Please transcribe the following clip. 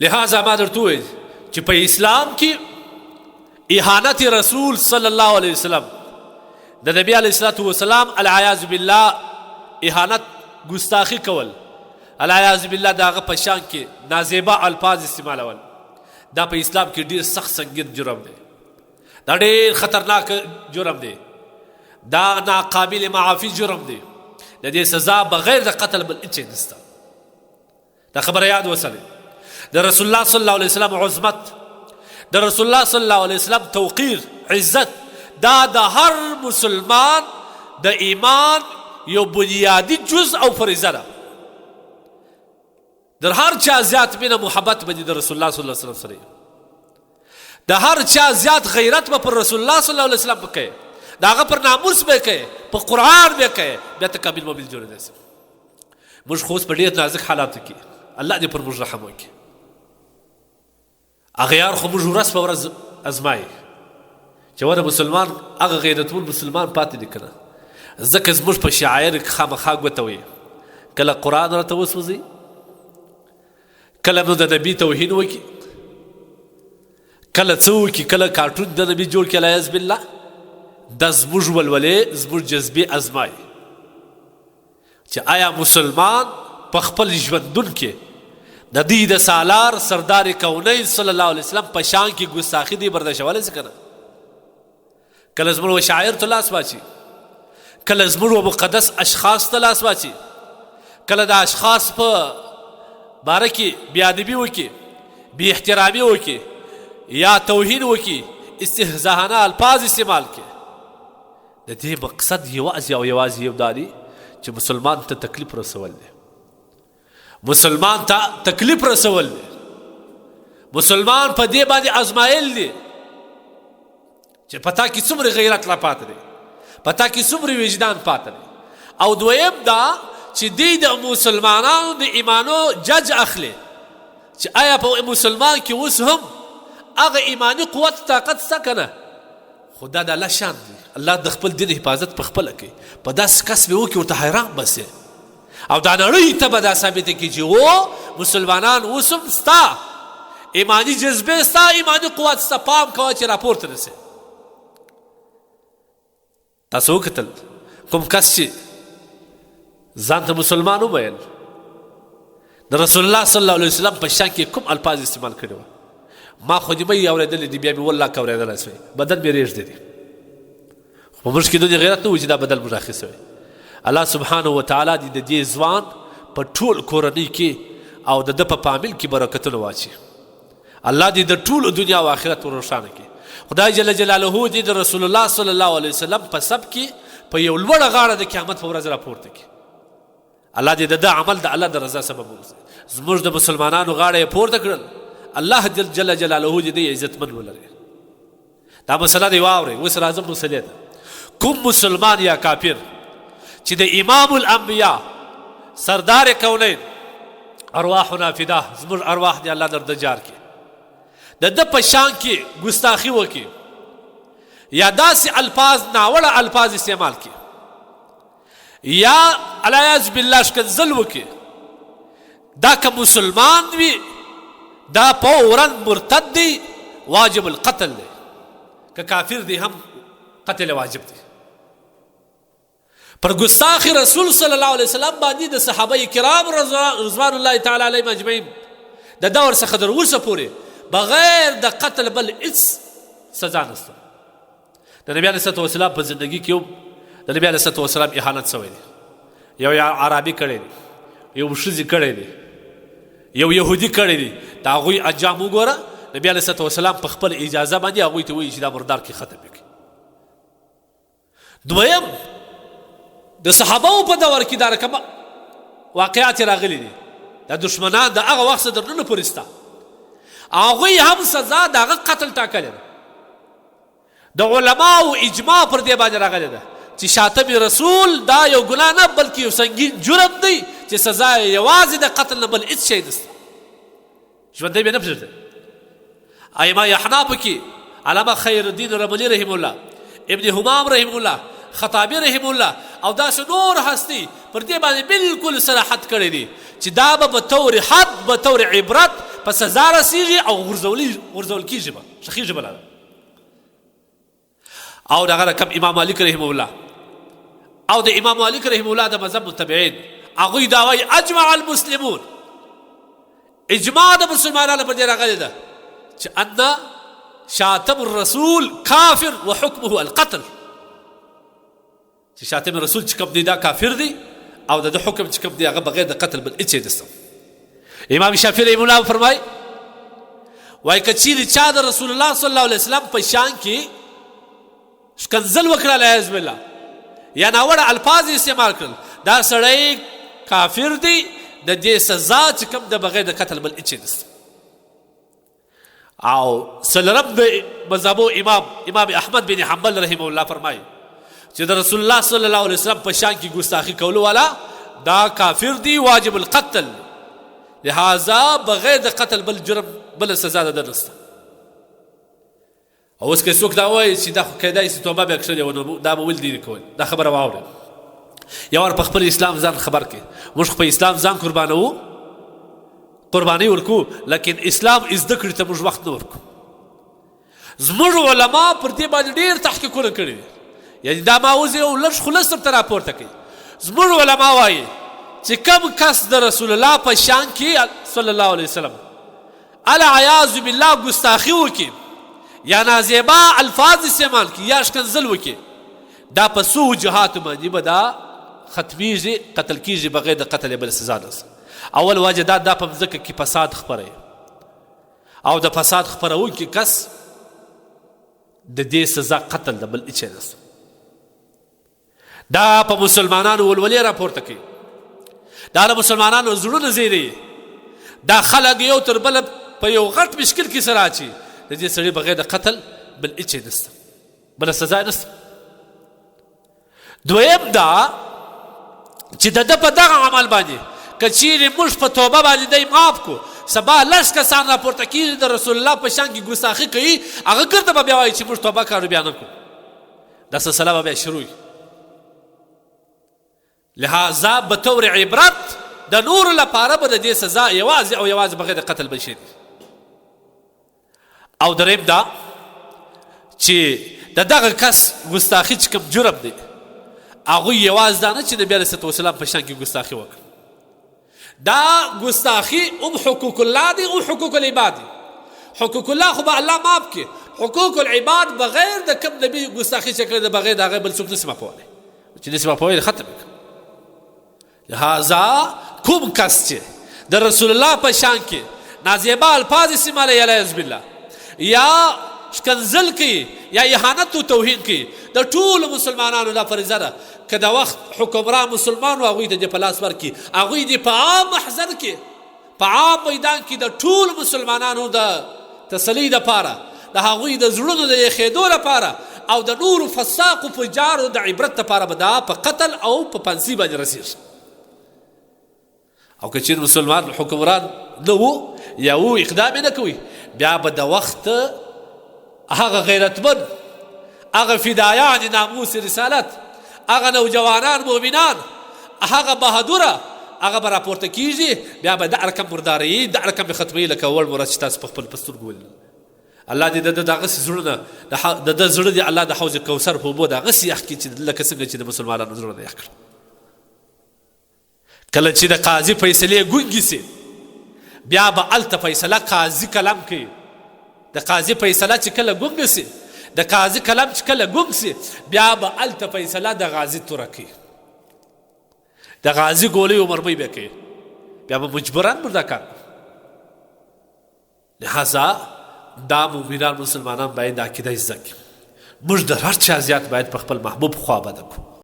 لہذا ما درته وویل چې په اسلام کې اهانت رسول صلی الله علیه وسلم د نبی علیه الصلاة والسلام العیاذ بالله اهانت ګستاخي کول العیاذ بالله د هغه په شان کې نازیبه الفاظ استعمالول دا په اسلام کې ډېر سخت سنګین جرم دی دا ډېر خطرناک جرم دی دا ناقابل معافي جرم دی د دې سزا بغیر د قتل بل هیڅ نشته دا خبره یاد وساتئ د رسول الله صلی الله علیه وسلم عظمت د رسول الله صلی الله علیه وسلم توقیر عزت دا د هر مسلمان د ایمان یو بنیادی جز او فریضه ده در هر چا زیات مینه محبت به د رسول الله صلی الله علیه وسلم سره د هر چا زیات غیرت به پر رسول الله صلی الله علیه وسلم کوي د هغه پر ناموس به کوي په قرآن به کوي بیا ته کامل مؤمن جوړېدی موږ خو اوس په ډېر نازک حالاتو کې الله دې پر موږ رحم وکړي اغیار خو موږ ورځ په ورځ ازمایي چې ونه مسلمان هغه غیرتمن مسلمان پاتې دی که نه ځکه زموږ په شاعر کې خامخا ګوته وي کله قرآن راته وسوځي کله نو د نبي توهین وکړي کله څه وکړي کله کارټون د نبي جوړ کړي العیاذ بالله دا زموږ ولولې زموږ جذبې ازمایي چې آیا مسلمان په خپل ژوندون کې د دې د سالار سردار کونین صلی الله علیه وسلم په شان کې ګستاخي دی برداشتولی شي که نه کله زموږ شاعر ته لاس واچي کله زموږ مقدس اشخاص ته لاس واچي کله د اشخاص په باره کې بېادبي وکړي بې احترامي وکړي یا توهین وکړي استهزاءانه الفاظ استعمال کړي د دې مقصد یوازې او یوازې یو دا دی چې مسلمان ته تکلیف رسول دی مسلمان ته تکلیف رسول دی مسلمان په دې باندې ازمایل دی چې پتا کې څومره غیرت لا پاتې دی پتا کې څومره وجدان پاتې دی او دویم دا چې دی د مسلمانانو د ایمانو جج اخلي چې آیا په مسلمان کې اوس هم هغه ایمانی قوت طاقت شته که نه خو دا د الله شان دی الله د خپل دین حفاظت په خپله کوي په داسې کس به وکړي ورته حیران بسې او دا نړۍ ته به دا ثابته کړي چې و مسلمانان اوس هم ستا ایمانی جذبې ستا ایمانی قوت ستا پام کوه چې راپورته رسې تاسو وکتل کوم کس چې ځان ته مسلمان وویل د رسول الله صلی الله علیه وسلم په شان کې کوم الفاظ استعمال کړي وه ما خو دې مې اورېدلی دي بیا مې والله که اورېدلی سوی بدن مې رېږدی دی خو په موږ کې دومره غیرت نه و چې دا بدل موږ اخیستی وی الله سبحانه وتعالی دې د دې ځوان په ټول کورنۍ کې او د ده په فامیل کې برکتونه واچي الله دې د ټولو دنیا او آخرت روښانه کړي خدای جل جلاله دې د رسول الله صلی الله علیه وسلم په سب کې په یو لوړه غاړه د قیامت په ورځ راپورته کړي الله دې د ده عمل د الله د رضا سبب وګرځي زموږ د مسلمانانو غاړه یې پورته کړل الله جل جلاله دې عزتمن ولري دا مسله دی واورئ اوس راځم مسلې ته کوم مسلمان یا کافر چې د امام الانبیاء سردار کونین ارواحنا فداه زموږ ارواح دی الله در د جار کړي د ده په شان کې ګستاخي وکړي یا داسې الفاظ ناوړه الفاظ استعمال کړي یا العیاذ بالله ښکنځل وکړي دا که مسلمان وي دا فوراً مرتد دی واجب القتل دی که کافر دی هم قتل واجب دی پر گستاخ رسول صلی الله علیه وسلم باندې د صحابه کرام رضوان الله تعالی علیهم اجمعین د دور څخه تر اوسه پورې بغیر د قتل بل هیڅ سزا نشته د نبی علیه الصلاة والسلام په زندگی کې د نبی علیه الصلاة والسلام اهانت شوی دی یو عربي کړی دی یو ښځې کړی دی یو یهودي کړی دی د هغوی انجام وګوره نبی علیه الصلاة والسلام په خپل اجازه باندې هغوی ته وایي چې دا مردار کې ختم کړي دویم د صحابهو په دور کې دا رقم واقعات راغلي دي دا دشمنان د هغه وخت در نن پورې سته هغوی هم سزا د هغه قتل ټاکلې ده د علماو اجماع پر دې باندې راغلی ده چې شاتم رسول دا یو ګناه نه بلکې یو سنګین جرم دی چې سزا یې یوازې د قتل نه بل هېڅ شی نشته ژوندی بې نه پرېږدي ائمه احنافو کې علامه خیر الدین رملي رحم الله ابن همام رحم الله خطابی رحم الله او داسې نور هستی پر دې باندې بالکل صراحت کړی دی چې دا به بطور حد بطور عبرت په سزا رسیږي او غورځول کیږي به شخیږي به او دغه کم امام مالک رحمه الله او د امام مالک رحمه الله د مذهب متبعین هغوی دا وایي اجمع المسلمون اجماع د مسلمانانو پر دې راغلی ده چې ان شاتم الرسول کافر وحکمه القتل چې شاتم الرسول چې کوم دی دا کافر دی او د حکم چې کوم دی هغه بغیر د قتل بل هیڅ نشته امام شافعي رحمه الله فرمایي وایي که چیرې چا د رسول الله صلی الله علیه وسلم په شان کې شکنځل وکړه علیاذ بالله یا ناوړه الفاظ استعمال کړل دا سړی کافر دی د دې سزا چې کوم د بغیر د قتل بل هیڅ نشته او سلرم د مذهبو امام احمد بن حنبل رحمه الله فرمایي چې د رسول الله صلی الله علیه وسلم په شان کې ګستاخی کولو والا دا کافر دی واجب القتل لہذا بغیر د قتل بل جرم بل سزا ده نشته او اوس که څوک دا وایي چې دا خو کیدای شي توبه به کړې ونه دا به ول دي کول دا خبره واوره یو ور په خپل اسلام ځان خبر کې موږ په اسلام ځان قرباني ورکو لکن اسلام زده کړی ته موږ وخت نه ورکو زموږ علما پر دې باندې ډېر تحقیقونه کړي یعنی دا ماوزې یو لږ خلاص ته راپورته کوي زموږ علما وایي چې کم کس د رسول الله په شان کې صلی الله علیه وسلم العیاذ بالله ګستاخي وکړي یا نازیبا الفاظ استعمال کړي یا شکنځل وکړي دا په څو وجوهاتو باندې به دا ختمیږي قتل کیږي بغیر د قتل بل سزا نشته اول وجه دا په مځکه کې فساد خپروي او د فساد خپروونکي کس د دې سزا قتل د بل هیڅ نشته دا په مسلمانانو ولولې راپورته کوي دا د مسلمانانو زړونه زیری دا خلک یو تر بل په یو غټ مشکل کې سره اچي د دې سړي بغیر د قتل بل هیڅ نشته بل سزا نشته دویم دا چې د په دغه عمل باندې که چیرې موږ په توبه باندې دی معاف کو سبا لس کسان راپورته کېږي د رسول الله په شان کې ګستاخي کوي هغه ګرده به بیا وایي چې موږ توبه کارو بیا نه کړو دا سلسله به بیا شروع وي لہذا بطور عبرت د نورو لپاره به د دې سزا یوازې او یوازې بغیر د قتل بل شي او دریم دا چې د دغه کس ګستاخي چې کوم جرم دی هغوی یوازې دا نه چې نبي علیه السلام په شان کې ګستاخي وکړه دا ګستاخي هم حقوق الله دی او حقوق العباد دی حقوق الله خو به الله معاف کړي حقوق العباد بغیر د کوم نبي ګستاخي چې کړی د بغیر د هغه بل څوک نشي معافولی چې نشي معافولی ختم کړه لہذا کوم کس چې د رسول الله په شان کې نازیبا الفاظ استعمالوي علیاذ بالله یا شکنځل کوي یا اهانت او توهین کوي د ټولو مسلمانانو دا فریضه ده که د وخت حکمران مسلمان و هغوی ته دې په لاس ورکړي هغوی دې په عام محضر کې په عام میدان کې د ټولو مسلمانانو د تسلي دپاره د هغوی د زړونو د یخېدو لپاره او د نورو فساقو فجارو د عبرت دپاره به دا په قتل او په پانسي باندې رسېږي او که چېرې مسلمان حکمران نه و یا و اقدام یې نه کوي بیا به د وخت هغه غیرتمند هغه فدایان ناموس رسالت هغه نوجوانان مؤمنان هغه بهادوره هغه به راپورته کېږي بیا به د ارکم مرداروي د ارکم ختموي لکه وړ مراد چې تاسو په خپل په سترګو ولید الله دې د دغسې زړونه د ده زړه دې الله د حوض کوثر په اوبو دغسې یخ کړي چې لکه څنګه چې د مسلمانانو زړونه یخ کړي کله چې د قاضي فیصلې ګونګې سي بیا به هلته فیصله قاضي کلم کوي د قاضي فیصله چې کله ګونګه سي د قاضي کلم چې کله ګونګ سي بیا به هلته فیصله د غازي توره کوي د غازي ګولۍ او مرمۍ به کوي بیا به مجبوران پر دا کار لہذا دا مؤمنان مسلمانان باید دا عقیده زده کړي موږ د هر چا زیات باید په خپل محبوب خوا بده کړو